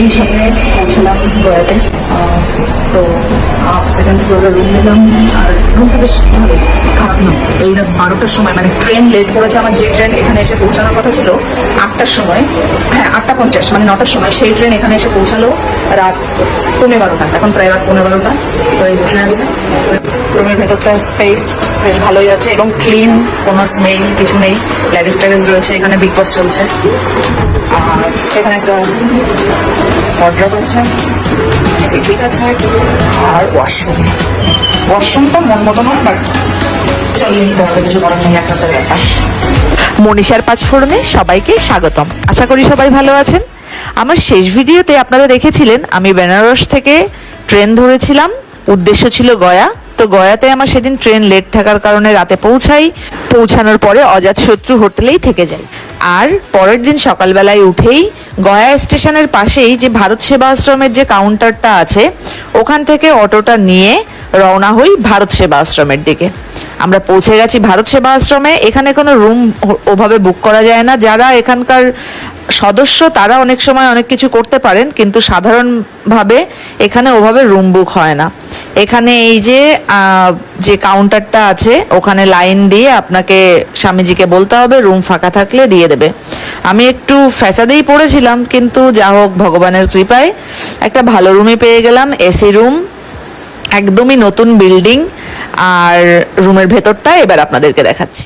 এই সকালে পৌঁছালাম গোয়াতে। তো সেকেন্ড ফ্লোরে রুম নিলাম, আর রুমটা বেশ ভালো, খারাপ না। এই রাত 12টার সময়, মানে ট্রেন লেট করেছে আমার, যে ট্রেন এখানে এসে পৌঁছানোর কথা ছিল 8টার সময়, হ্যাঁ 8টা 50, মানে 9টার সময়, সেই ট্রেন এখানে এসে পৌঁছালো রাত 12:15। এখন প্রায় রাত 12:15। তো এই বসে আছে। রুমের ভেতরটা স্পেস বেশ ভালোই আছে এবং ক্লিন, কোনো স্মেল কিছু নেই। ল্যাগেজ ট্যাগেজ রয়েছে, এখানে বিগ বস চলছে। আর এখানে একটা ওয়ার্ড্রপ আছে, ঠিক আছে। আর ওয়াশরুমটা মন মতো নয়, বাট চালিয়ে নিতে হবে, কিছু করার নেই, একটা তো ব্যাপার। মনীষার পাঁচফোড়নে সবাইকে স্বাগতম। আশা করি সবাই ভালো আছেন। আমার শেষ ভিডিওতে আপনারা দেখেছিলেন আমি বেনারস থেকে ট্রেন ধরেছিলাম, উদ্দেশ্য ছিল গয়া। তো গয়াতে আমার সেদিন ট্রেন লেট থাকার কারণে রাতে পৌঁছানোর পরে অজাতশত্রু হোটেলেই থেকে যাই। আর পরের দিন সকালবেলায় উঠেই গয়া স্টেশনের পাশেই যে ভারত সেবা আশ্রমের যে কাউন্টারটা আছে, ওখান থেকে অটোটা নিয়ে রওনা হই ভারত সেবা আশ্রমের দিকে। আমরা পৌঁছে গেছি ভারত সেবা আশ্রমে। এখানে কোনো রুম ওভাবে বুক করা যায় না। যারা এখানকার সদস্য তারা অনেক সময় অনেক কিছু করতে পারেন, কিন্তু সাধারণভাবে এখানে ওভাবে রুম বুক হয় না। এখানে এই যে কাউন্টারটা আছে, ওখানে লাইন দিয়ে আপনাকে স্বামীজিকে বলতে হবে, রুম ফাঁকা থাকলে দিয়ে দেবে। আমি একটু ফ্যাসাদেই পড়েছিলাম, কিন্তু যা হোক ভগবানের কৃপায় একটা ভালো রুমই পেয়ে গেলাম, এসি রুম, একদমই নতুন বিল্ডিং। আর রুমের ভেতরটা এবার আপনাদেরকে দেখাচ্ছি।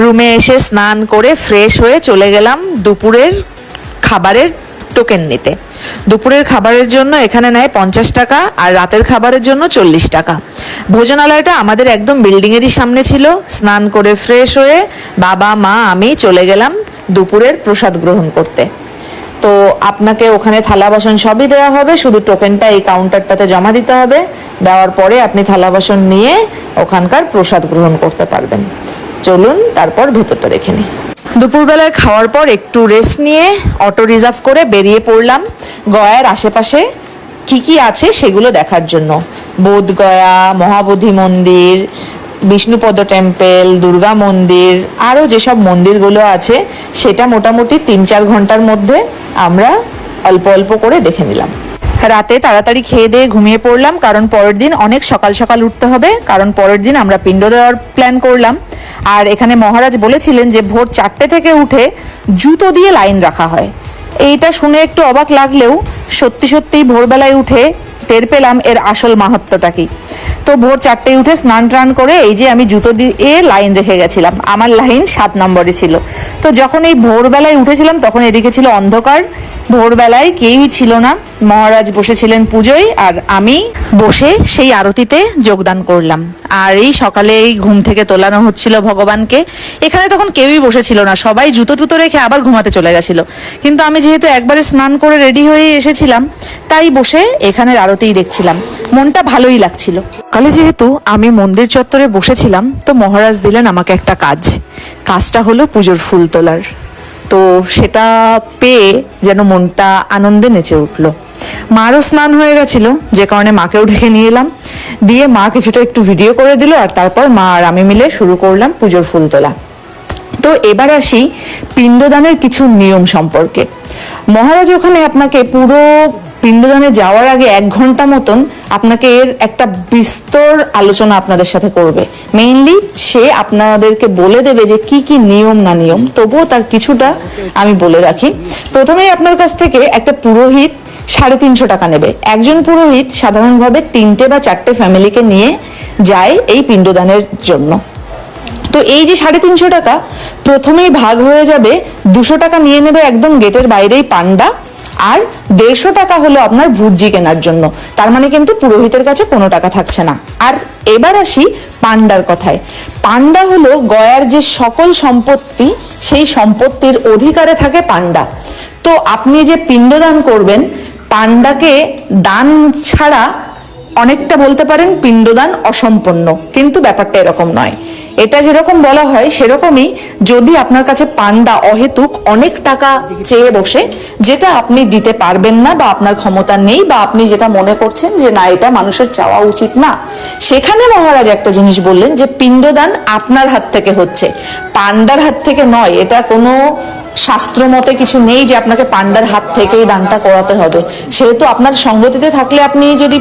রুমে এসে স্নান করে ফ্রেশ হয়ে চলে গেলাম দুপুরের খাবারের টোকেন নিতে। দুপুরের খাবারের জন্য এখানে নেয় 50 টাকা, আর রাতের খাবারের জন্য 40 টাকা। ভোজনালয়টা আমাদের একদম বিল্ডিংয়েরই সামনে ছিল। স্নান করে ফ্রেশ হয়ে বাবা, মা, আমি চলে গেলাম দুপুরের প্রসাদ গ্রহণ করতে। তো আপনাকে ওখানে থালা বাসন সবই দেওয়া হবে, শুধু টোকেনটা এই কাউন্টারটাতে জমা দিতে হবে। দেওয়ার পরে আপনি থালা বাসন নিয়ে ওখানকার প্রসাদ গ্রহণ করতে পারবেন। চলুন তারপর ভেতরটা দেখে নিই। দুপুরবেলায় খাওয়ার পর একটু রেস্ট নিয়ে অটো রিজার্ভ করে বেরিয়ে পড়লাম গয়ার আশেপাশে কি কি আছে সেগুলো দেখার জন্য। বোধগয়া, মহাবোধি মন্দির, বিষ্ণুপদ টেম্পল, দুর্গা মন্দির, আরও যেসব মন্দিরগুলো আছে সেটা মোটামুটি 3-4 ঘন্টার মধ্যে আমরা অল্প অল্প করে দেখে নিলাম। রাতে তাড়াতাড়ি খেয়ে দিয়ে ঘুমিয়ে পড়লাম, কারণ পরের দিন অনেক সকাল সকাল উঠতে হবে, কারণ পরের দিন আমরা পিণ্ড দেওয়ার প্ল্যান করলাম। আর এখানে মহারাজ বলেছিলেন যে ভোর 4টে থেকে উঠে জুতো দিয়ে লাইন রাখা হয়। এইটা শুনে একটু অবাক লাগলেও সত্যি সত্যিই ভোরবেলায় উঠে টের পেলাম এর আসল মাহাত্ম্যটা কি। তো ভোর 4টায় উঠে স্নান টান করে এই যে আমি জুতো দিয়ে লাইন রেখে গেছিলাম। আমার লাইন 7 নম্বরে ছিল। তো যখন এই ভোরবেলায় উঠেছিলাম তখন এদিকে ছিল অন্ধকার, ভোরবেলায় কেউই ছিল না। মহারাজ বসেছিলেন পুজোয়, আর আমি বসে সেই আরতিতে যোগদান করলাম। আর এই সকালে এই ঘুম থেকে তোলানো হচ্ছিল ভগবানকে। এখানে তখন কেউই বসেছিল না, সবাই জুতো টুতো রেখে আবার ঘুমাতে চলে গেছিল। কিন্তু আমি যেহেতু একবারে স্নান করে রেডি হয়ে এসেছিলাম, তাই বসে এখানের আরতিই দেখছিলাম। মনটা ভালোই লাগছিল। সকালে যেহেতু আমি মন্দির চত্বরে বসেছিলাম, তো মহারাজ দিলেন আমাকে একটা কাজটা হলো পুজোর ফুল তোলার। তো সেটা পেয়ে যেন মনটা আনন্দে নেচে উঠলো। মারও স্নান হয়ে গেছিল, যে কারণে মাকেও ডেকে নিয়ে এলাম, দিয়ে মা কিছুটা একটু ভিডিও করে দিল, আর তারপর মা আর আমি মিলে শুরু করলাম পুজোর ফুল তোলা। তো এবার আসি পিণ্ডদানের কিছু নিয়ম সম্পর্কে। মহারাজ ওখানে আপনাকে পুরো পিণ্ডদানে যাওয়ার আগে 1 ঘন্টা মতন আপনাকে এর একটা বিস্তর আলোচনা আপনাদের সাথে করবে। মেইনলি সে আপনাদেরকে বলে দেবে যে কি কি নিয়ম না নিয়ম, তবুও তার কিছুটা আমি বলে রাখি। প্রথমেই আপনার কাছ থেকে একটা পুরোহিত 350 টাকা নেবে। একজন পুরোহিত সাধারণভাবে 3টে বা 4টে ফ্যামিলিকে নিয়ে যায় এই পিণ্ডদানের জন্য। তো এই যে 350 টাকা প্রথমেই ভাগ হয়ে যাবে, 200 টাকা নিয়ে নেবে একদম গেটের বাইরেই পান্ডা, আর 150 টাকা হলো আপনার ভুজি কেনার জন্য। তার মানে কিন্তু পুরোহিতের কাছে কোনো টাকা থাকছে না। আর এবার আসি পান্ডার কথায়। পান্ডা হলো গয়ার যে সকল সম্পত্তি, সেই সম্পত্তির অধিকারে থাকে পান্ডা। তো আপনি যে পিণ্ডদান করবেন, পান্ডাকে দান ছাড়া অনেকটা বলতে পারেন পিণ্ডদান অসম্পন্ন, কিন্তু ব্যাপারটা এরকম নয়। এটা যেরকম বলা হয় সেরকমই, যদি আপনার কাছে পান্ডা অহেতুক অনেক টাকা চেয়ে বসে, যেটা আপনি দিতে পারবেন না বা আপনার ক্ষমতা নেই, বা আপনি যেটা মনে করছেন যে না এটা মানুষের চাওয়া উচিত না, সেখানে মহারাজ একটা জিনিস বললেন যে পিণ্ডদান আপনার হাত থেকে হচ্ছে, পান্ডার হাত থেকে নয়। এটা কোনো শাস্ত্র মতে কিছু নেই যে আপনাকে পান্ডার হাত থেকেই দানটা করাতে হবে। সেহেতু আপনার সঙ্গতিতে থাকলে আপনি যদি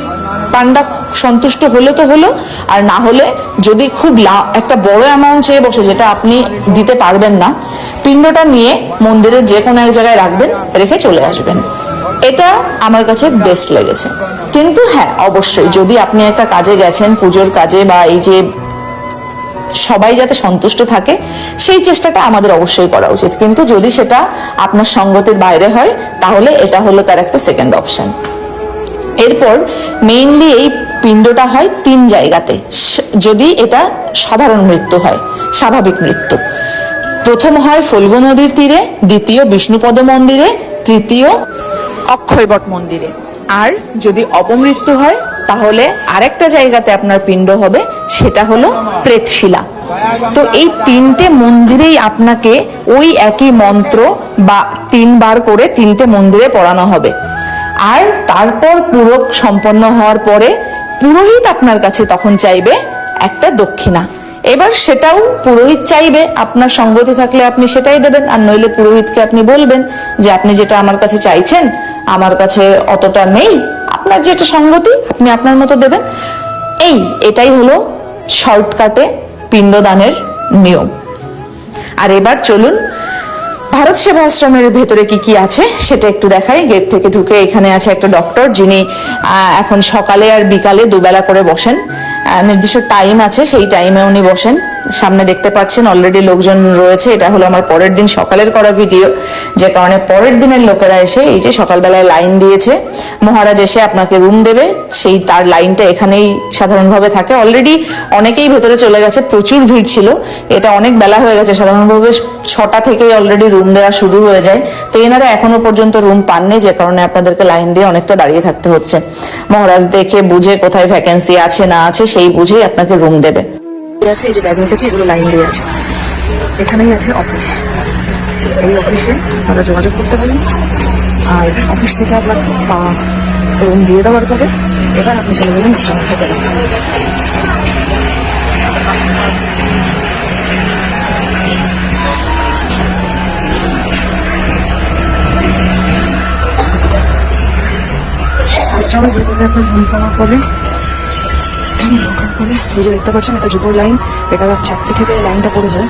পান্ডা সন্তুষ্ট হলো তো হলো, আর না হলে যদি খুব একটা বড় অ্যামাউন্ট চেয়ে বসে যেটা আপনি দিতে পারবেন না, পিণ্ডটা নিয়ে মন্দিরের যে কোনো এক জায়গায় রাখবেন, রেখে চলে আসবেন। এটা আমার কাছে বেস্ট লেগেছে। কিন্তু হ্যাঁ, অবশ্যই যদি আপনি একটা কাজে গেছেন, পুজোর কাজে, বা এই যে সবাই যাতে সন্তুষ্ট থাকে সেই চেষ্টাটা আমাদের অবশ্যই করা উচিত। কিন্তু যদি সেটা আপনার সঙ্গতির বাইরে হয়, তাহলে এটা হলো তার একটা সেকেন্ড অপশন। এরপর মেইনলি এই পিণ্ডটা হয় 3 জায়গাতে, যদি এটা সাধারণ মৃত্যু হয়, স্বাভাবিক মৃত্যু। প্রথম হয় ফল্গু নদীর তীরে, দ্বিতীয় বিষ্ণুপদ মন্দিরে, তৃতীয় অক্ষয়বট মন্দিরে। আর যদি অপমৃত্যু হয় তাহলে আরেকটা জায়গাতে আপনার পিণ্ড হবে, সেটা হলো প্রেতশিলা। তো এই 3টে মন্দিরেই আপনাকে ওই একই মন্ত্র বা 3 বার করে 3টে মন্দিরে পড়ানো হবে। আর তারপর পুরো সম্পন্ন হওয়ার পরে পুরোহিত আপনার কাছে তখন চাইবে একটা দক্ষিণা। এবার সেটাও পুরোহিত চাইবে, আপনার সঙ্গতি থাকলে আপনি সেটাই দেবেন, আর নইলে পুরোহিতকে আপনি বলবেন যে আপনি যেটা আমার কাছে চাইছেন আমার কাছে অতটা নেই, আপনার যেটা সঙ্গতি আপনি আপনার মতো দেবেন। এটাই হলো শর্টকাটে পিণ্ডদানের নিয়ম। আর এবার চলুন ভারত সেবাশ্রমের ভেতরে কি কি আছে সেটা একটু দেখাই। গেট থেকে ঢুকে এখানে আছে একটা ডক্টর, যিনি এখন সকালে আর বিকালে দুবেলা করে বসেন। নির্দিষ্ট টাইম আছে, সেই টাইমে উনি বসেন। সামনে দেখতে পাচ্ছেন অলরেডি লোকজন রয়েছে। এটা হলো আমার পরের দিন সকালের করা ভিডিও, যে কারণে পরের দিনের লোকেরা এসে এই যে সকালবেলায় লাইন দিয়েছে। মহারাজ এসে আপনাকে রুম দেবে, সেই তার লাইনটা এখানেই সাধারণভাবে থাকে। অলরেডি অনেকেই ভেতরে চলে গেছে, প্রচুর ভিড় ছিল, এটা অনেক বেলা হয়ে গেছে। সাধারণভাবে 6টা থেকেই অলরেডি রুম দেওয়া শুরু হয়ে যায়। তো এনারা এখনো পর্যন্ত রুম পাননি, যে কারণে আপনাদেরকে লাইন দিয়ে অনেকটা দাঁড়িয়ে থাকতে হচ্ছে। মহারাজ দেখে বুঝে কোথায় ভ্যাকেন্সি আছে না আছে সেই বুঝেই আপনাকে রুম দেবে। আছে এই যে ব্যাগ রেখেছি, এগুলো লাইন দিয়ে আছে। এখানেই আছে অফিস, এই অফিসে আপনারা যোগাযোগ করতে পারেন। আর অফিস থেকে আপনার রুম দিয়ে দেওয়ার পরে এবার আপনি চলে গেলেন বিশ্রাম খেতে। আশ্রমের ভেতরে আপনার রুম পাওয়ার পরে ঢোকার পরে এই যে দেখতে পাচ্ছেন একটা জুতোর লাইন, এটা 4টে থেকে লাইনটা পড়ে যায়।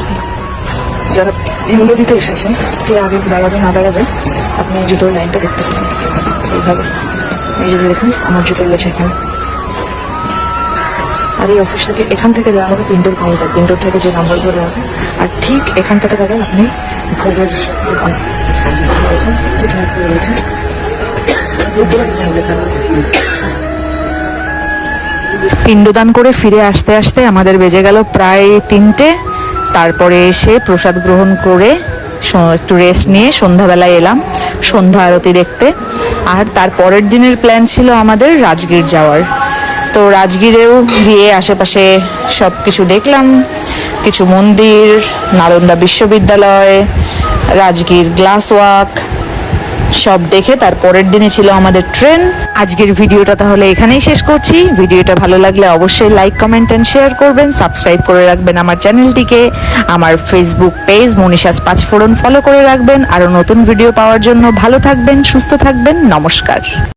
যারা হিন্দু দিতে এসেছেন, কে আগে দাঁড়াবে না দাঁড়াবে, আপনি জুতোর লাইনটা দেখতে পাবেন এইভাবে। এই যে দেখুন আমার জুতো রয়েছে এখানে। আর এই অফিস থেকে এখান থেকে দেওয়া হবে পিন্টোর কাউন্টার, পিন্টোর থেকে যে নাম্বারগুলো দেওয়া হবে। আর ঠিক এখানটাতে পাবেন আপনি ভোগের দোকান, দেখুন যে চেয়ারগুলো রয়েছে। পিণ্ডদান করে ফিরে আসতে আসতে আমাদের বেজে গেল প্রায় 3টে। তারপরে এসে প্রসাদ গ্রহণ করে একটু রেস্ট নিয়ে সন্ধ্যাবেলায় এলাম সন্ধ্যা আরতি দেখতে। আর তার পরের দিনের প্ল্যান ছিল আমাদের রাজগীর যাওয়ার। তো রাজগীরেও গিয়ে আশেপাশে সব কিছু দেখলাম, কিছু মন্দির, নালন্দা বিশ্ববিদ্যালয়, রাজগীর গ্লাস ওয়াক সব দেখে তার পরের দিনে ছিল আমাদের ট্রেন। আজকের ভিডিওটা তাহলে এখানেই শেষ করছি। ভিডিওটা ভালো লাগলে অবশ্যই লাইক, কমেন্ট এন্ড শেয়ার করবেন। সাবস্ক্রাইব করে রাখবেন আমার চ্যানেলটিকে। আমার ফেসবুক পেজ মনীষাস পাঁচফোড়ন ফলো করে রাখবেন। আরো নতুন ভিডিও পাওয়ার জন্য ভালো থাকবেন, সুস্থ থাকবেন। নমস্কার।